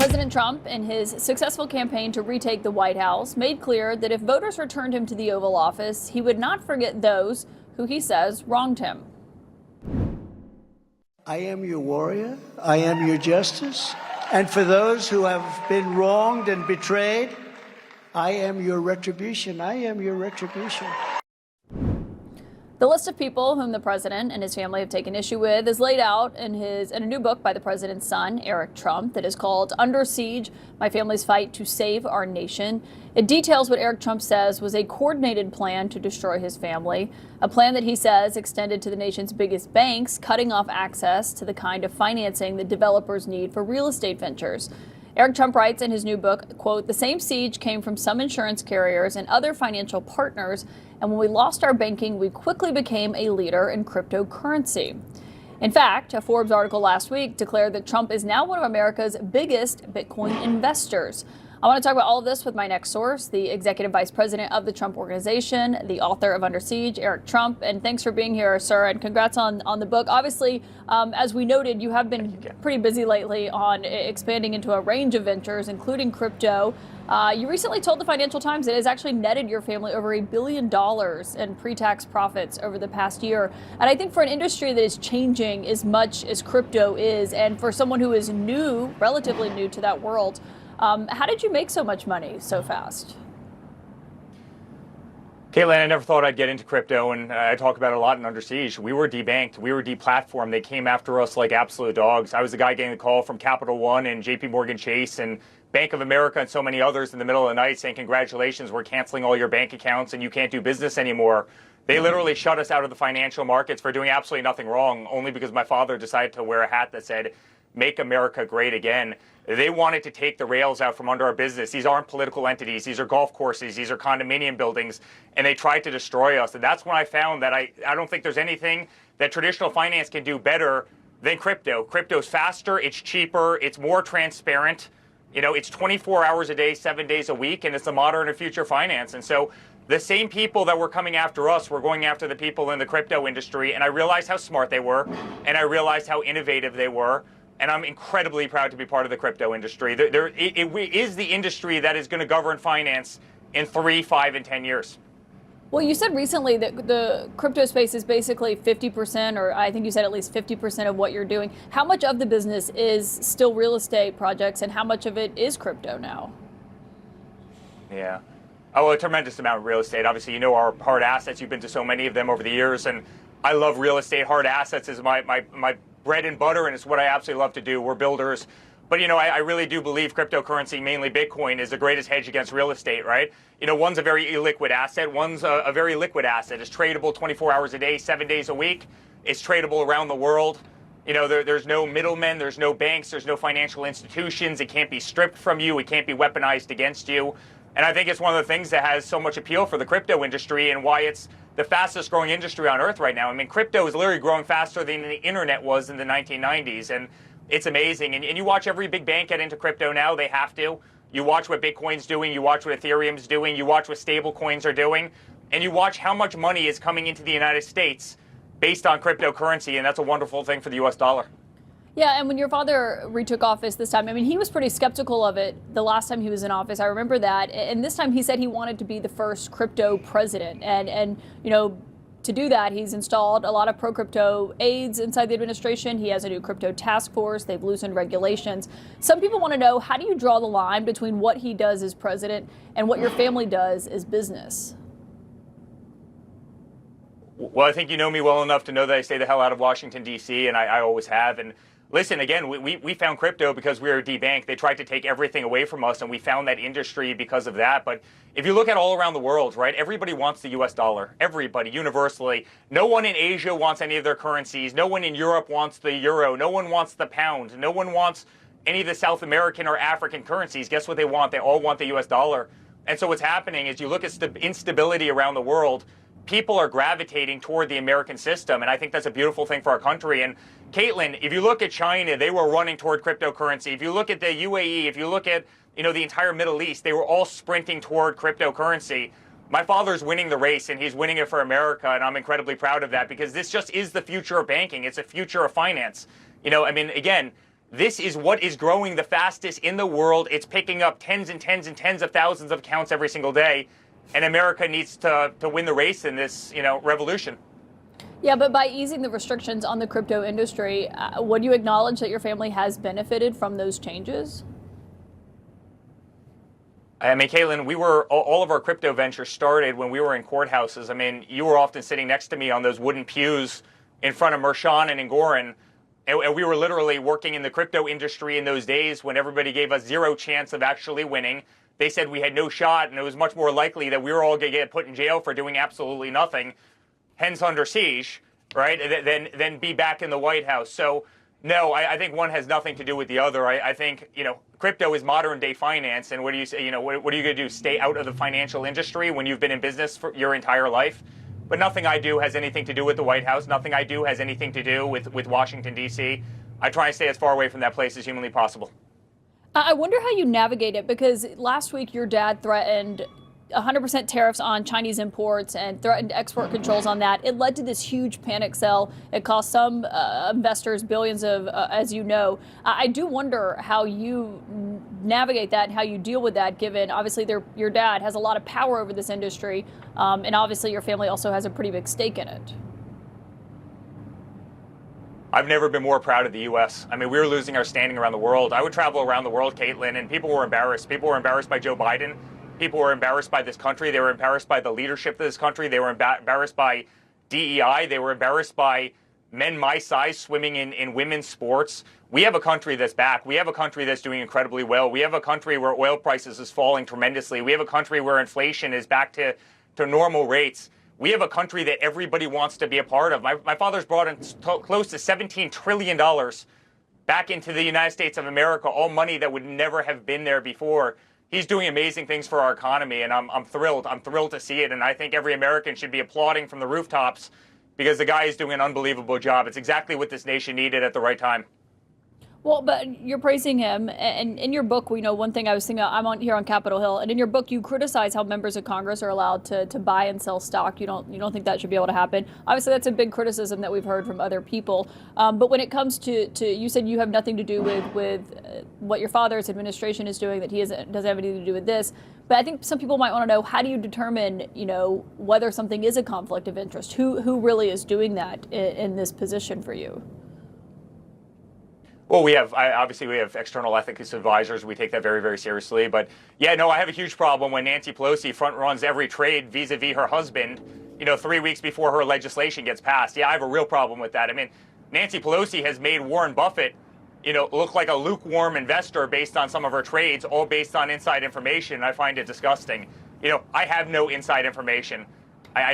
President Trump, in his successful campaign to retake the White House, made clear that if voters returned him to the Oval Office, he would not forget those who he says wronged him. I am your warrior. I am your justice. And for those who have been wronged and betrayed, I am your retribution. I am your retribution. The list of people whom the president and his family have taken issue with is laid out in a new book by the president's son, Eric Trump, that is called Under Siege: My Family's Fight to Save Our Nation. It details what Eric Trump says was a coordinated plan to destroy his family, a plan that he says extended to the nation's biggest banks, cutting off access to the kind of financing that developers need for real estate ventures. Eric Trump writes in his new book, quote, "The same siege came from some insurance carriers and other financial partners, and when we lost our banking, we quickly became a leader in cryptocurrency." In fact, a Forbes article last week declared that Trump is now one of America's biggest Bitcoin investors. I want to talk about all of this with my next source, the executive vice president of the Trump Organization, the author of Under Siege, Eric Trump. And thanks for being here, sir, and congrats on the book. Obviously, as we noted, you have been pretty busy lately on expanding into a range of ventures, including crypto. You recently told the Financial Times that it has actually netted your family over $1 billion in pre-tax profits over the past year. And I think for an industry that is changing as much as crypto is, and for someone who is new, relatively new to that world, how did you make so much money so fast? Caitlin, I never thought I'd get into crypto, and I talk about it a lot in Under Siege. We were debanked. We were deplatformed. They came after us like absolute dogs. I was the guy getting the call from Capital One and JP Morgan Chase and Bank of America and so many others in the middle of the night saying, congratulations, we're canceling all your bank accounts and you can't do business anymore. They literally shut us out of the financial markets for doing absolutely nothing wrong, only because my father decided to wear a hat that said, "Make America Great Again." They wanted to take the rails out from under our business. These aren't political entities. These are golf courses. These are condominium buildings. And they tried to destroy us. And that's when I found that I don't think there's anything that traditional finance can do better than crypto. Crypto's faster. It's cheaper. It's more transparent. You know, it's 24 hours a day, 7 days a week. And it's the modern and future finance. And so the same people that were coming after us were going after the people in the crypto industry. And I realized how smart they were. And I realized how innovative they were. And I'm incredibly proud to be part of the crypto industry. It is the industry that is going to govern finance in 3, 5, and 10 years. Well, you said recently that the crypto space is basically 50%, or I think you said at least 50% of what you're doing. How much of the business is still real estate projects, and how much of it is crypto now? Yeah. Oh, a tremendous amount of real estate. Obviously, you know our hard assets. You've been to so many of them over the years, and I love real estate. Hard assets is my bread and butter, and it's what I absolutely love to do. We're builders. But, you know, I really do believe cryptocurrency, mainly Bitcoin, is the greatest hedge against real estate, right? You know, one's a very illiquid asset. One's a very liquid asset. It's tradable 24 hours a day, 7 days a week. It's tradable around the world. You know, there's no middlemen. There's no banks. There's no financial institutions. It can't be stripped from you. It can't be weaponized against you. And I think it's one of the things that has so much appeal for the crypto industry and why it's the fastest growing industry on earth right now. I mean, crypto is literally growing faster than the internet was in the 1990s. And it's amazing. And you watch every big bank get into crypto now. They have to. You watch what Bitcoin's doing. You watch what Ethereum's doing. You watch what stable coins are doing. And you watch how much money is coming into the United States based on cryptocurrency. And that's a wonderful thing for the U.S. dollar. Yeah, and when your father retook office this time, I mean, he was pretty skeptical of it the last time he was in office. I remember that. And this time he said he wanted to be the first crypto president. And you know, to do that, he's installed a lot of pro-crypto aides inside the administration. He has a new crypto task force. They've loosened regulations. Some people want to know, how do you draw the line between what he does as president and what your family does as business? Well, I think you know me well enough to know that I stay the hell out of Washington, D.C., and I always have. And listen, again, we found crypto because we were debanked. They tried to take everything away from us, and we found that industry because of that. But if you look at all around the world, right, everybody wants the U.S. dollar. Everybody, universally. No one in Asia wants any of their currencies. No one in Europe wants the euro. No one wants the pound. No one wants any of the South American or African currencies. Guess what they want? They all want the U.S. dollar. And so what's happening is you look at instability around the world, people are gravitating toward the American system, and I think that's a beautiful thing for our country. And Caitlin, if you look at China, they were running toward cryptocurrency. If you look at the UAE, if you look at the entire Middle East, they were all sprinting toward cryptocurrency. My father's winning the race, and he's winning it for America, and I'm incredibly proud of that because this just is the future of banking. It's the future of finance. You know, I mean, again, This is what is growing the fastest in the world. It's picking up tens and tens and tens of thousands of accounts every single day. And America needs to win the race in this, revolution. Yeah, but by easing the restrictions on the crypto industry, would you acknowledge that your family has benefited from those changes? I mean, Caitlin, all of our crypto ventures started when we were in courthouses. I mean, you were often sitting next to me on those wooden pews in front of Mershon and Ngoran. And we were literally working in the crypto industry in those days when everybody gave us zero chance of actually winning. They said we had no shot, and it was much more likely that we were all going to get put in jail for doing absolutely nothing, hence under siege, right, than be back in the White House. So, no, I think one has nothing to do with the other. I think, crypto is modern day finance. And what do you say, what are you going to do? Stay out of the financial industry when you've been in business for your entire life? But nothing I do has anything to do with the White House. Nothing I do has anything to do with Washington, D.C. I try and stay as far away from that place as humanly possible. I wonder how you navigate it, because last week your dad threatened 100% tariffs on Chinese imports and threatened export controls on that. It led to this huge panic sell. It cost some investors billions of, as you know. I do wonder how you navigate that and how you deal with that, given obviously your dad has a lot of power over this industry, and obviously your family also has a pretty big stake in it. I've never been more proud of the U.S. I mean, we were losing our standing around the world. I would travel around the world, Caitlin, and people were embarrassed. People were embarrassed by Joe Biden. People were embarrassed by this country. They were embarrassed by the leadership of this country. They were embarrassed by DEI. They were embarrassed by men my size swimming in women's sports. We have a country that's back. We have a country that's doing incredibly well. We have a country where oil prices is falling tremendously. We have a country where inflation is back to normal rates. We have a country that everybody wants to be a part of. My father's brought in close to $17 trillion back into the United States of America, all money that would never have been there before. He's doing amazing things for our economy, and I'm thrilled. I'm thrilled to see it, and I think every American should be applauding from the rooftops because the guy is doing an unbelievable job. It's exactly what this nation needed at the right time. Well, but you're praising him, and in your book, we know one thing I was thinking about, I'm here on Capitol Hill, and in your book, you criticize how members of Congress are allowed to buy and sell stock. You don't think that should be able to happen. Obviously, that's a big criticism that we've heard from other people. But when it comes to you said you have nothing to do with what your father's administration is doing, that he doesn't have anything to do with this. But I think some people might want to know, how do you determine, whether something is a conflict of interest? Who really is doing that in this position for you? Well, obviously we have external ethics advisors. We take that very, very seriously. But yeah, no, I have a huge problem when Nancy Pelosi front runs every trade vis-a-vis her husband, 3 weeks before her legislation gets passed. Yeah, I have a real problem with that. I mean, Nancy Pelosi has made Warren Buffett, look like a lukewarm investor based on some of her trades, all based on inside information. I find it disgusting. I have no inside information. I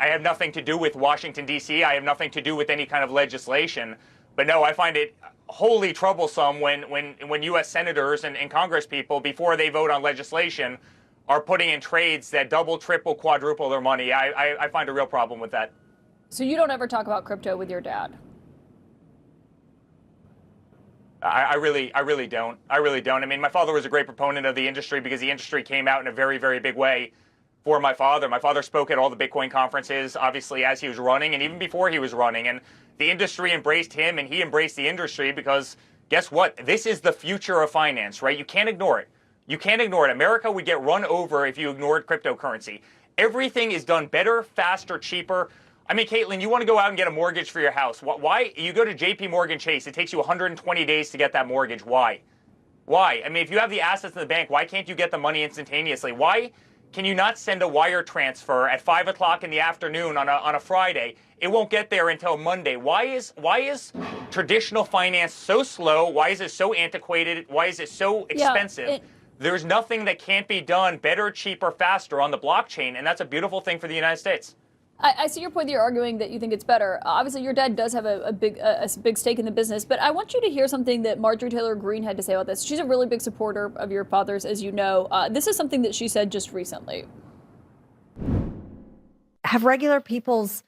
have nothing to do with Washington, D.C. I have nothing to do with any kind of legislation. But no, I find it wholly troublesome when U.S. senators and Congress people, before they vote on legislation, are putting in trades that double, triple, quadruple their money. I find a real problem with that. So you don't ever talk about crypto with your dad? I really don't. I really don't. I mean, my father was a great proponent of the industry because the industry came out in a very, very big way for my father. My father spoke at all the Bitcoin conferences, obviously, as he was running and even before he was running. And the industry embraced him and he embraced the industry because guess what? This is the future of finance, right? You can't ignore it. You can't ignore it. America would get run over if you ignored cryptocurrency. Everything is done better, faster, cheaper. I mean, Caitlin, you want to go out and get a mortgage for your house. Why? You go to JP Chase. It takes you 120 days to get that mortgage. Why? Why? I mean, if you have the assets in the bank, why can't you get the money instantaneously? Why can you not send a wire transfer at 5 o'clock in the afternoon on a Friday? It won't get there until Monday. Why is traditional finance so slow? Why is it so antiquated? Why is it so expensive? There's nothing that can't be done better, cheaper, faster on the blockchain, and that's a beautiful thing for the United States. I see your point that you're arguing that you think it's better. Obviously, your dad does have a big stake in the business, but I want you to hear something that Marjorie Taylor Greene had to say about this. She's a really big supporter of your father's, as you know. This is something that she said just recently. Have regular people's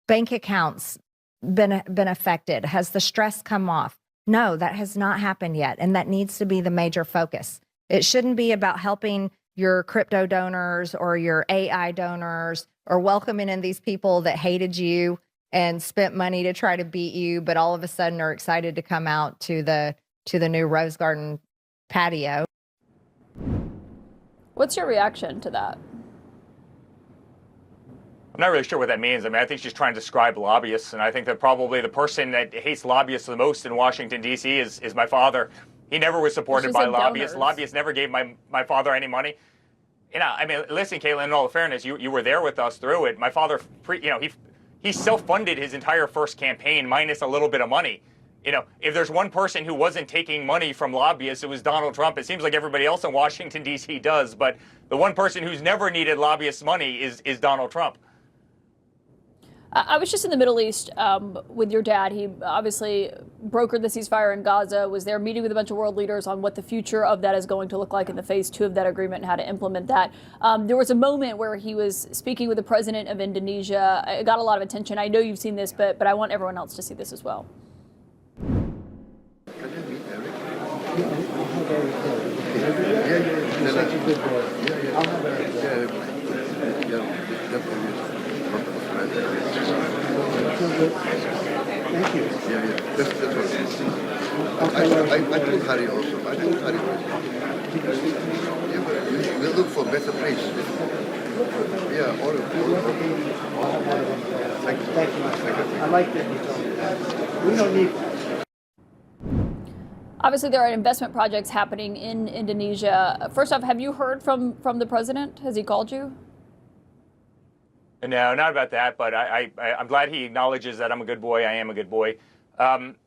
bank accounts been affected? Has the stress come off? No, that has not happened yet, and that needs to be the major focus. It shouldn't be about helping your crypto donors or your AI donors or welcoming in these people that hated you and spent money to try to beat you, but all of a sudden are excited to come out to the new Rose Garden patio. What's your reaction to that? I'm not really sure what that means. I mean, I think she's trying to describe lobbyists, and I think that probably the person that hates lobbyists the most in Washington, D.C. is my father. He never was supported by lobbyists. Donors. Lobbyists never gave my father any money. You know, I mean, listen, Caitlin, in all fairness, you were there with us through it. My father, he self-funded his entire first campaign minus a little bit of money. You know, if there's one person who wasn't taking money from lobbyists, it was Donald Trump. It seems like everybody else in Washington, D.C. does, but the one person who's never needed lobbyists' money is Donald Trump. I was just in the Middle East with your dad. He obviously brokered the ceasefire in Gaza, was there meeting with a bunch of world leaders on what the future of that is going to look like in the phase 2 of that agreement and how to implement that. There was a moment where he was speaking with the president of Indonesia. It got a lot of attention. I know you've seen this, but I want everyone else to see this as well. Thank you. That's what I told Harry also. I told Harry but we look for better place. All Thank you. I like that you told me that. We don't need that. Obviously, there are investment projects happening in Indonesia. First off, have you heard from the president? Has he called you? No, not about that, but I'm glad he acknowledges that I'm a good boy. I am a good boy.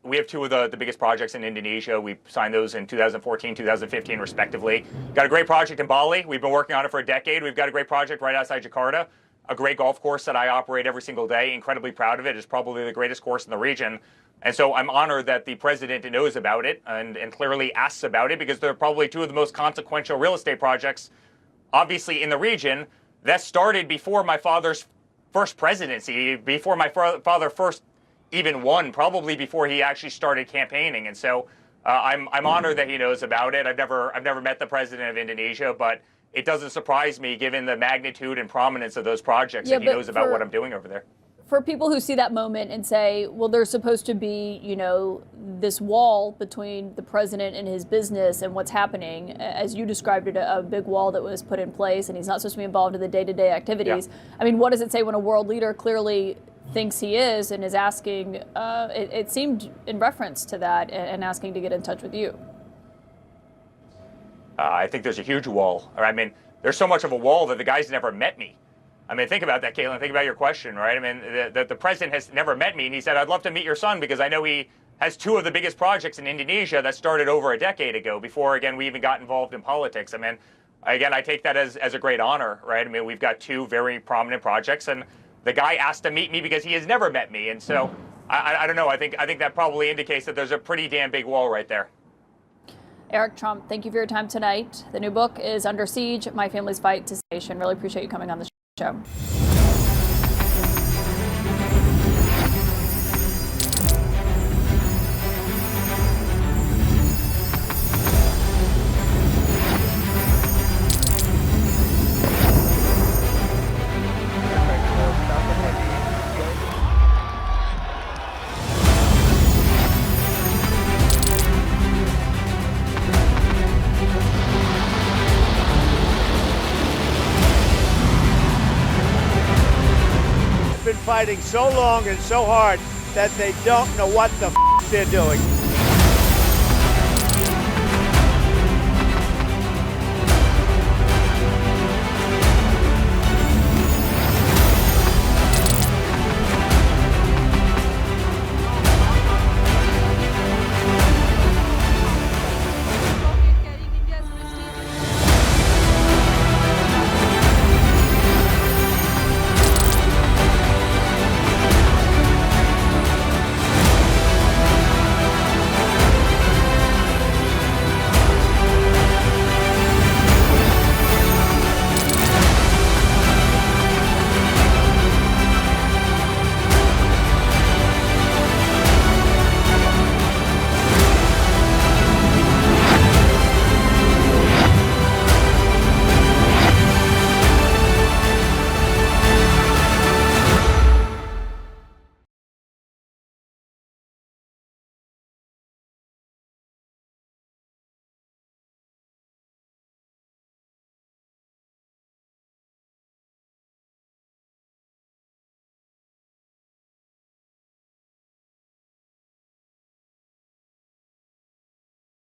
We have two of the biggest projects in Indonesia. We signed those in 2014, 2015, respectively. Got a great project in Bali. We've been working on it for a decade. We've got a great project right outside Jakarta, a great golf course that I operate every single day. Incredibly proud of it. It's probably the greatest course in the region. And so I'm honored that the president knows about it and clearly asks about it, because they're probably two of the most consequential real estate projects, obviously, in the region. That started before my father's first presidency, before my father first even won, probably before he actually started campaigning. And so I'm honored that he knows about it. I've never met the president of Indonesia, but it doesn't surprise me given the magnitude and prominence of those projects that he knows about what I'm doing over there. For people who see that moment and say, well, there's supposed to be, this wall between the president and his business and what's happening, as you described it, a big wall that was put in place, and he's not supposed to be involved in the day-to-day activities. Yeah. I mean, what does it say when a world leader clearly thinks he is and is asking, it seemed in reference to that, and asking to get in touch with you? I think there's a huge wall. I mean, there's so much of a wall that the guy's never met me. I mean, think about that, Caitlin. Think about your question, right? I mean, the president has never met me, and he said, I'd love to meet your son because I know he has two of the biggest projects in Indonesia that started over a decade ago, before, again, we even got involved in politics. I mean, again, I take that as a great honor, right? I mean, we've got two very prominent projects, and the guy asked to meet me because he has never met me. And so, I don't know, I think that probably indicates that there's a pretty damn big wall right there. Eric Trump, thank you for your time tonight. The new book is Under Siege, My Family's Fight to Station. Really appreciate you coming on the show. Fighting so long and so hard that they don't know what the they're doing.